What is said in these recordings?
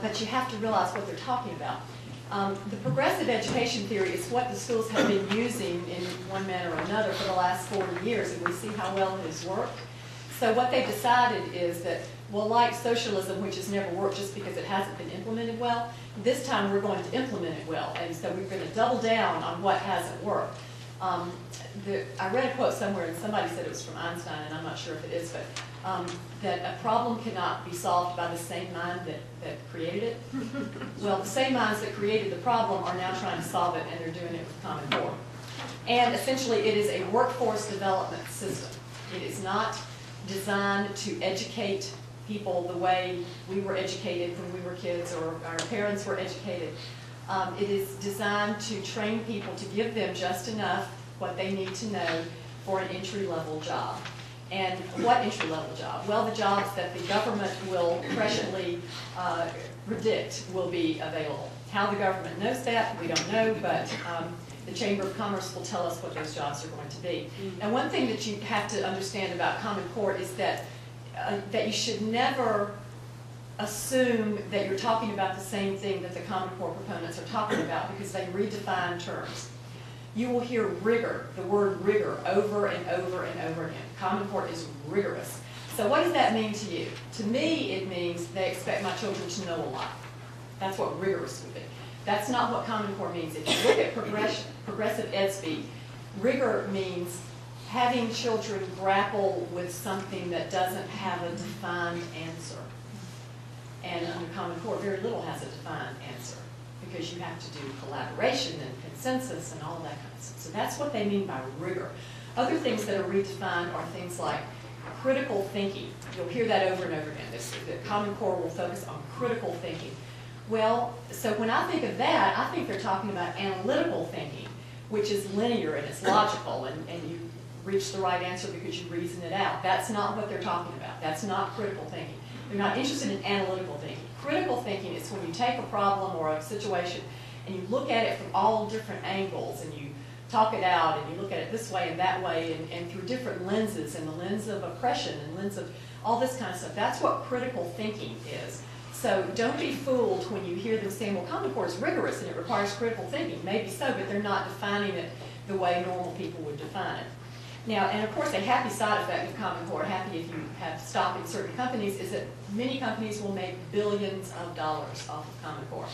but you have to realize what they're talking about. The progressive education theory is what the schools have been using in one manner or another for the last 40 years, and we see how well it has worked. So what they've decided is that, well, like socialism, which has never worked just because it hasn't been implemented well, this time we're going to implement it well, and so we're going to double down on what hasn't worked. I read a quote somewhere, and somebody said it was from Einstein, and I'm not sure if it is, but that a problem cannot be solved by the same mind that created it. Well, the same minds that created the problem are now trying to solve it, and they're doing it with Common Core. And essentially, it is a workforce development system. It is not designed to educate people the way we were educated when we were kids or our parents were educated. It is designed to train people to give them just enough what they need to know for an entry-level job. And what entry-level job? Well, the jobs that the government will presciently predict will be available. How the government knows that, we don't know, but the Chamber of Commerce will tell us what those jobs are going to be. Now, one thing that you have to understand about Common Core is that you should never assume that you're talking about the same thing that the Common Core proponents are talking about, because they redefine terms. You will hear rigor, the word rigor, over and over and over again. Common Core is rigorous. So what does that mean to you? To me, it means they expect my children to know a lot. That's what rigorous would be. That's not what Common Core means. If you look at progressive ed speed, rigor means having children grapple with something that doesn't have a defined answer. And under Common Core, very little has a defined answer, because you have to do collaboration and consensus and all of that kind of stuff. So that's what they mean by rigor. Other things that are redefined are things like critical thinking. You'll hear that over and over again. The Common Core will focus on critical thinking. Well, so when I think of that, I think they're talking about analytical thinking, which is linear and it's logical, and you reach the right answer because you reason it out. That's not what they're talking about. That's not critical thinking. They're not interested in analytical thinking. Critical thinking is when you take a problem or a situation and you look at it from all different angles, and you talk it out, and you look at it this way and that way, and through different lenses, and the lens of oppression and lens of all this kind of stuff. That's what critical thinking is. So don't be fooled when you hear them saying, well, Common Core is rigorous and it requires critical thinking. Maybe so, but they're not defining it the way normal people would define it. Now, and of course, a happy side effect of Common Core, happy if you have stock in certain companies, is that many companies will make billions of dollars off of Common Core.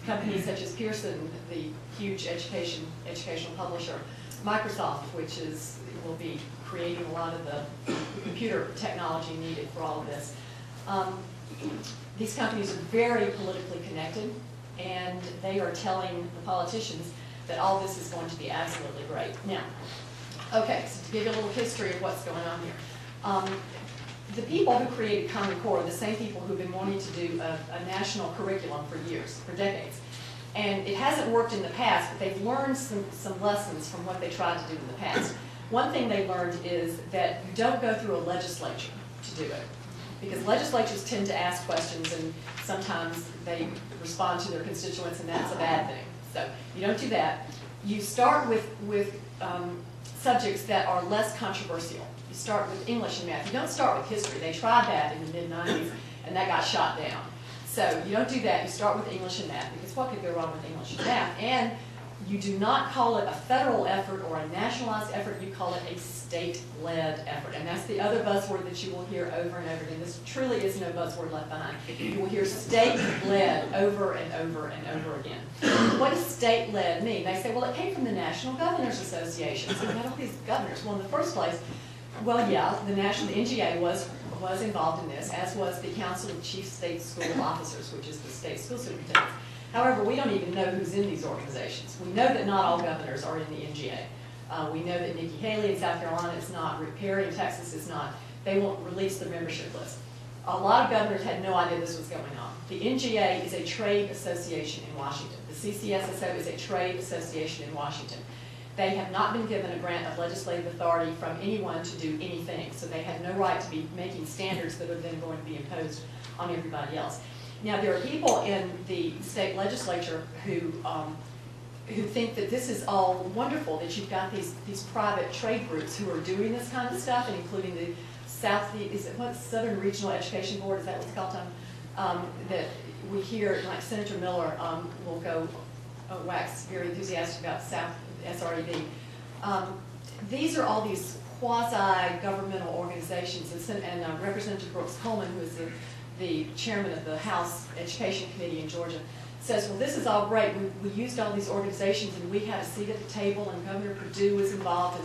Companies such as Pearson, the huge educational publisher, Microsoft, which will be creating a lot of the computer technology needed for all of this. These companies are very politically connected, and they are telling the politicians that all this is going to be absolutely great. Now, okay, so to give you a little history of what's going on here. The people who created Common Core are the same people who've been wanting to do a national curriculum for years, for decades. And it hasn't worked in the past, but they've learned some lessons from what they tried to do in the past. One thing they learned is that you don't go through a legislature to do it, because legislatures tend to ask questions, and sometimes they respond to their constituents, and that's a bad thing. So you don't do that. You start with subjects that are less controversial. You start with English and math. You don't start with history. They tried that in the mid-90s, and that got shot down. So you don't do that. You start with English and math, because what could go wrong with English and math? And you do not call it a federal effort or a nationalized effort. You call it a state-led effort. And that's the other buzzword that you will hear over and over again. This truly is no buzzword left behind. You will hear state-led over and over and over again. What does state-led mean? They say, well, it came from the National Governors Association. So we had all these governors. Well, in the first place, well, yeah, the NGA was involved in this, as was the Council of Chief State School Officers, which is the state school superintendents. However, we don't even know who's in these organizations. We know that not all governors are in the NGA. We know that Nikki Haley in South Carolina is not, Rick Perry in Texas is not. They won't release the membership list. A lot of governors had no idea this was going on. The NGA is a trade association in Washington. The CCSSO is a trade association in Washington. They have not been given a grant of legislative authority from anyone to do anything, so they have no right to be making standards that are then going to be imposed on everybody else. Now, there are people in the state legislature who think that this is all wonderful, that you've got these private trade groups who are doing this kind of stuff, and including the Southern Regional Education Board, is that what it's called? That we hear, like Senator Miller will go wax very enthusiastic about South SRED. These are all these quasi-governmental organizations, and Representative Brooks Coleman, who is the chairman of the House Education Committee in Georgia, says, well, this is all great. We used all these organizations, and we had a seat at the table, and Governor Perdue was involved,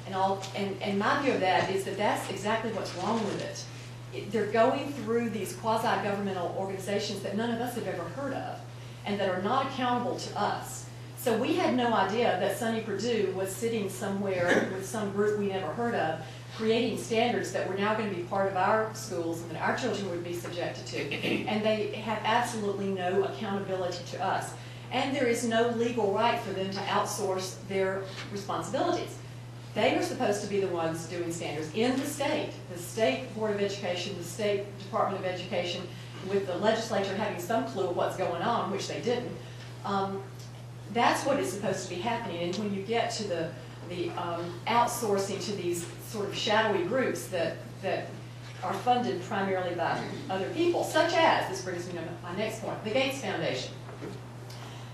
and my view of that is that that's exactly what's wrong with it. They're going through these quasi-governmental organizations that none of us have ever heard of, and that are not accountable to us. So we had no idea that Sonny Perdue was sitting somewhere with some group we never heard of, creating standards that were now going to be part of our schools and that our children would be subjected to. And they have absolutely no accountability to us. And there is no legal right for them to outsource their responsibilities. They are supposed to be the ones doing standards in the State Board of Education, the State Department of Education, with the legislature having some clue of what's going on, which they didn't. That's what is supposed to be happening. And when you get to the outsourcing to these sort of shadowy groups that are funded primarily by other people, such as, this brings me to my next point, the Gates Foundation.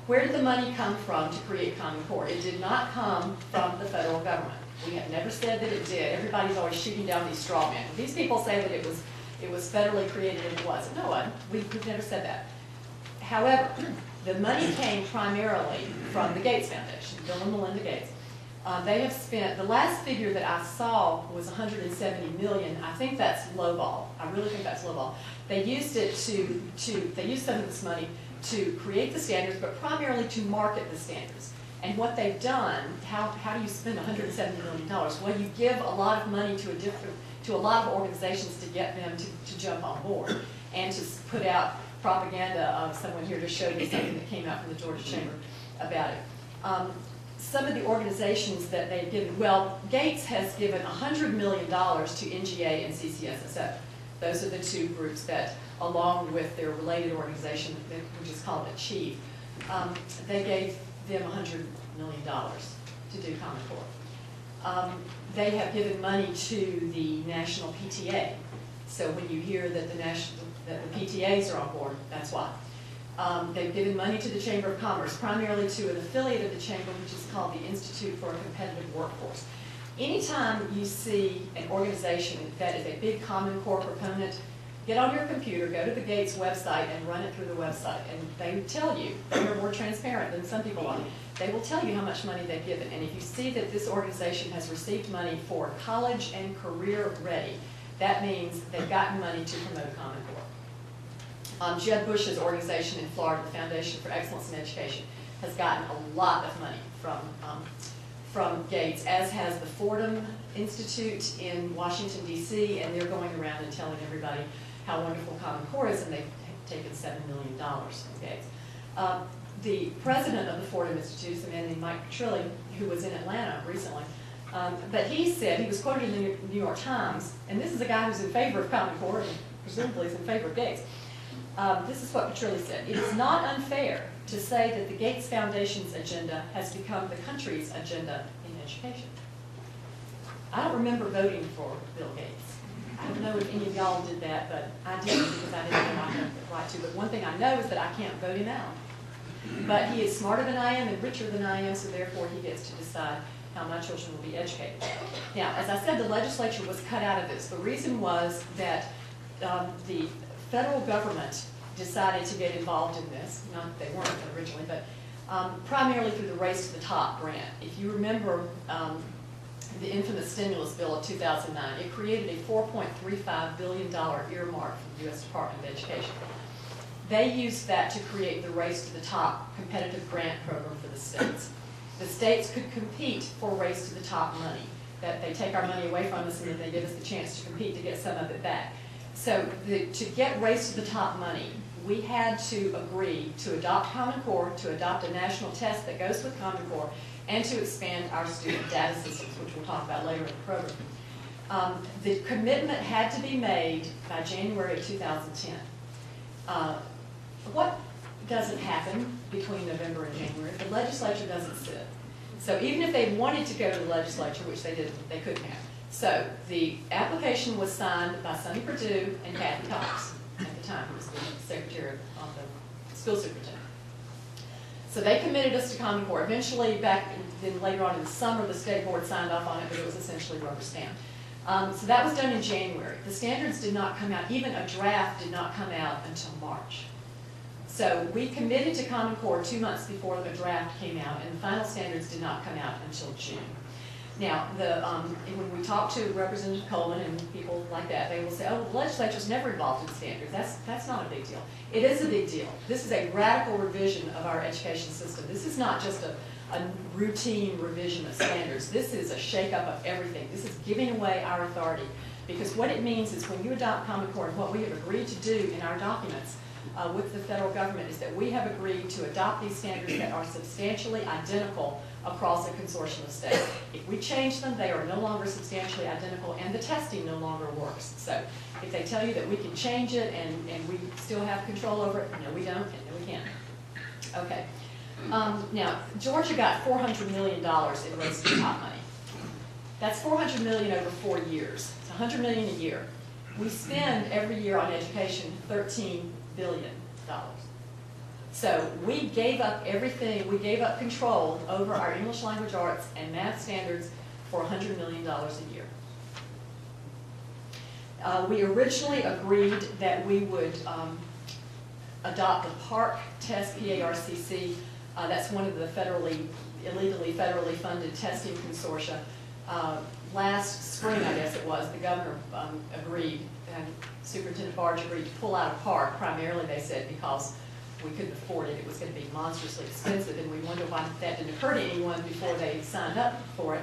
Where did the money come from to create Common Core? It did not come from the federal government. We have never said that it did. Everybody's always shooting down these straw men. These people say that it was federally created and it wasn't. No, we've never said that. However, the money came primarily from the Gates Foundation, Bill and Melinda Gates. They have spent, the last figure that I saw was $170 million. I think that's lowball. I really think that's lowball. They used it they used some of this money to create the standards, but primarily to market the standards. And what they've done, how do you spend $170 million? Well, you give a lot of money to a lot of organizations to get them to jump on board and to put out propaganda. Someone here just showed me something that came out from the Georgia Chamber about it. Some of the organizations that they've given, well, Gates has given $100 million to NGA and CCSSF. Those are the two groups that, along with their related organization, which is called Achieve, they gave them $100 million to do Common Core. They have given money to the National PTA. So when you hear that the PTAs are on board, that's why. They've given money to the Chamber of Commerce, primarily to an affiliate of the Chamber, which is called the Institute for a Competitive Workforce. Anytime you see an organization that is a big Common Core proponent, get on your computer, go to the Gates website and run it through the website. And they tell you, they're more transparent than some people are, they will tell you how much money they've given. And if you see that this organization has received money for college and career ready, that means they've gotten money to promote Common Core. Jeb Bush's organization in Florida, the Foundation for Excellence in Education, has gotten a lot of money from Gates, as has the Fordham Institute in Washington, D.C., and they're going around and telling everybody how wonderful Common Core is, and they've taken $7 million from Gates. The president of the Fordham Institute is a man named Mike Petrilli, who was in Atlanta recently. But he said, he was quoted in the New York Times, and this is a guy who's in favor of Common Core, and presumably is in favor of Gates. This is what Petrilli said: "It is not unfair to say that the Gates Foundation's agenda has become the country's agenda in education." I don't remember voting for Bill Gates. I don't know if any of y'all did that, but I didn't, because I didn't know I had the right to. But one thing I know is that I can't vote him out. But he is smarter than I am and richer than I am, so therefore he gets to decide how my children will be educated. Now, as I said, the legislature was cut out of this. The reason was that the federal government decided to get involved in this. Not that they weren't originally, but primarily through the Race to the Top grant. If you remember the infamous stimulus bill of 2009, it created a $4.35 billion earmark from the U.S. Department of Education. They used that to create the Race to the Top competitive grant program for the states. The states could compete for Race to the Top money. That they take our money away from us and then they give us the chance to compete to get some of it back. So to get Race to the Top money, we had to agree to adopt Common Core, to adopt a national test that goes with Common Core, and to expand our student data systems, which we'll talk about later in the program. The commitment had to be made by January of 2010. What doesn't happen between November and January? The legislature doesn't sit. So even if they wanted to go to the legislature, which they didn't, they couldn't have. So the application was signed by Sonny Perdue and Kathy Cox at the time, who was the secretary of the school superintendent. So they committed us to Common Core. Eventually, then later on in the summer, the state board signed off on it, but it was essentially rubber stamped. So that was done in January. The standards did not come out, even a draft did not come out until March. So we committed to Common Core 2 months before the draft came out, and the final standards did not come out until June. Now, when we talk to Representative Coleman and people like that, they will say, oh, the legislature's never involved in standards. That's not a big deal. It is a big deal. This is a radical revision of our education system. This is not just a routine revision of standards. This is a shakeup of everything. This is giving away our authority. Because what it means is when you adopt Common Core, and what we have agreed to do in our documents with the federal government is that we have agreed to adopt these standards that are substantially identical across a consortium of states. If we change them, they are no longer substantially identical, and the testing no longer works. So if they tell you that we can change it and we still have control over it, no we don't, and no we can't. Okay. Now, Georgia got $400 million in race to top money. That's $400 million over 4 years. It's $100 million a year. We spend every year on education $13 billion. So we gave up everything, we gave up control over our English language arts and math standards for $100 million a year. We originally agreed that we would adopt the PARC test, P-A-R-C-C. That's one of the illegally federally funded testing consortia. Last spring, I guess it was, the governor agreed, and Superintendent Barge agreed to pull out of PARC, primarily, they said, because we couldn't afford it. It was going to be monstrously expensive, and we wondered why that didn't occur to anyone before they signed up for it.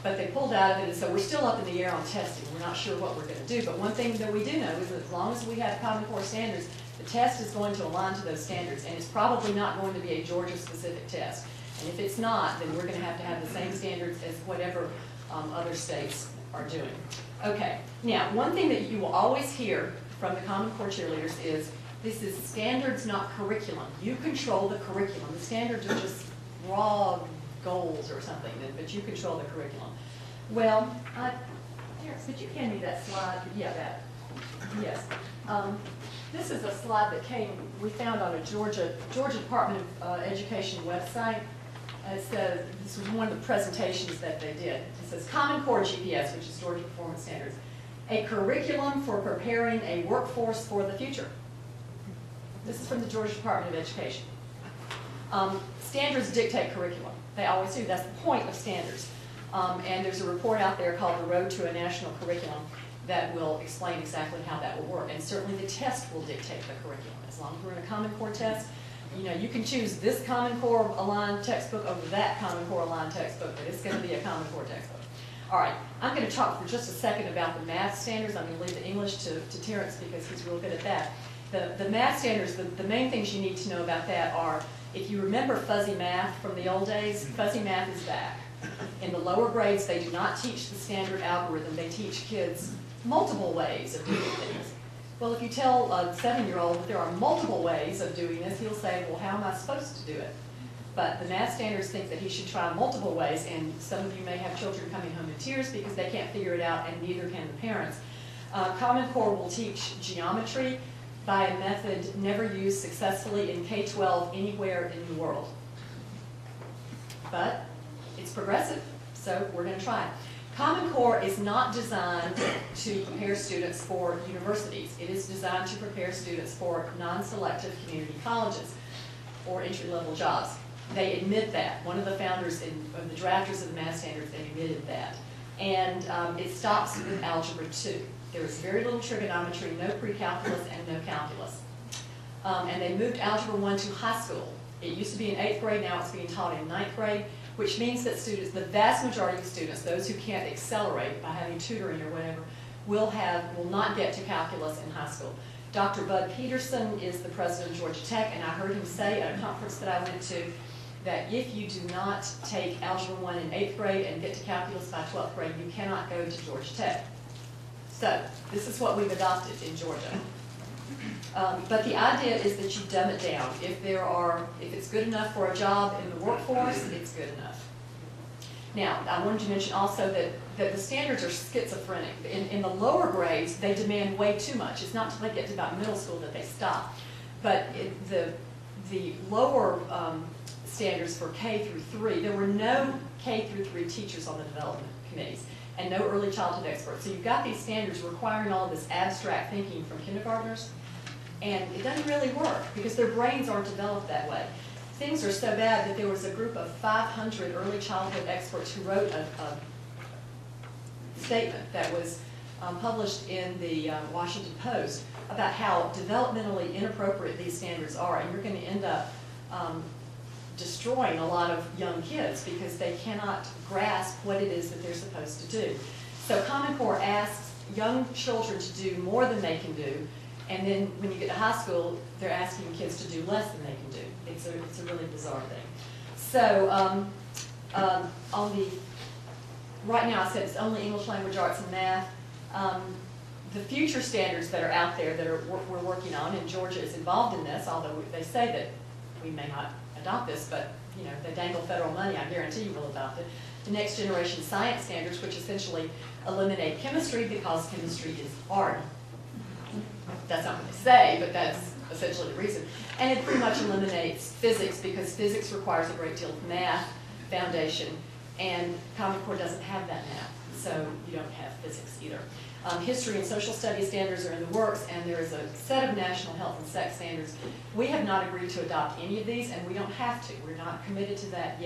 But they pulled out of it, and so we're still up in the air on testing. We're not sure what we're going to do, but one thing that we do know is that as long as we have Common Core standards, the test is going to align to those standards, and it's probably not going to be a Georgia-specific test. And if it's not, then we're going to have the same standards as whatever other states are doing. Okay, now one thing that you will always hear from the Common Core cheerleaders is, this is standards, not curriculum. You control the curriculum. The standards are just raw goals or something, but you control the curriculum. Well, Terrence, could you hand me that slide? Yeah, that. Yes. This is a slide that we found on a Georgia Department of Education website. It says, this was one of the presentations that they did. It says Common Core GPS, which is Georgia Performance Standards, a curriculum for preparing a workforce for the future. This is from the Georgia Department of Education. Standards dictate curriculum. They always do. That's the point of standards. And there's a report out there called The Road to a National Curriculum that will explain exactly how that will work. And certainly the test will dictate the curriculum. As long as we're in a Common Core test, you can choose this Common Core aligned textbook over that Common Core aligned textbook, but it's going to be a Common Core textbook. All right, I'm going to talk for just a second about the math standards. I'm going to leave the English to Terrence because he's real good at that. The math standards, the main things you need to know about that are, if you remember fuzzy math from the old days, fuzzy math is back. In the lower grades, they do not teach the standard algorithm. They teach kids multiple ways of doing things. Well, if you tell a 7-year-old that there are multiple ways of doing this, he'll say, well, how am I supposed to do it? But the math standards think that he should try multiple ways, and some of you may have children coming home in tears because they can't figure it out, and neither can the parents. Common Core will teach geometry by a method never used successfully in K-12 anywhere in the world. But it's progressive, so we're going to try it. Common Core is not designed to prepare students for universities. It is designed to prepare students for non-selective community colleges or entry-level jobs. They admit that. One of the founders and the drafters of the math standards, they admitted that. And it stops with Algebra 2. There is very little trigonometry, no pre-calculus, and no calculus. And they moved Algebra 1 to high school. It used to be in 8th grade, now it's being taught in 9th grade, which means that students, the vast majority of students, those who can't accelerate by having tutoring or whatever, will not get to calculus in high school. Dr. Bud Peterson is the president of Georgia Tech, and I heard him say at a conference that I went to that if you do not take Algebra 1 in 8th grade and get to calculus by 12th grade, you cannot go to Georgia Tech. So this is what we've adopted in Georgia. But the idea is that you dumb it down. If it's good enough for a job in the workforce, it's good enough. Now, I wanted to mention also that the standards are schizophrenic. In the lower grades, they demand way too much. It's not until they get to about middle school that they stop. But the lower standards for K through 3, there were no K through 3 teachers on the development committees and no early childhood experts. So you've got these standards requiring all of this abstract thinking from kindergartners, and it doesn't really work because their brains aren't developed that way. Things are so bad that there was a group of 500 early childhood experts who wrote a statement that was published in the Washington Post about how developmentally inappropriate these standards are, and you're going to end up destroying a lot of young kids because they cannot grasp what it is that they're supposed to do. So Common Core asks young children to do more than they can do, and then when you get to high school, they're asking kids to do less than they can do. It's a really bizarre thing. So right now I said it's only English language arts and math. The future standards that are out there that we're working on, and Georgia is involved in this, although they say that we may not adopt this, but you know, they dangle federal money, I guarantee you will adopt it. The next generation science standards, which essentially eliminate chemistry because chemistry is hard. That's not what they say, but that's essentially the reason. And it pretty much eliminates physics because physics requires a great deal of math foundation, and Common Core doesn't have that math, so you don't have physics either. History and social studies standards are in the works, and there is a set of national health and sex standards. We have not agreed to adopt any of these, and we don't have to. We're not committed to that yet.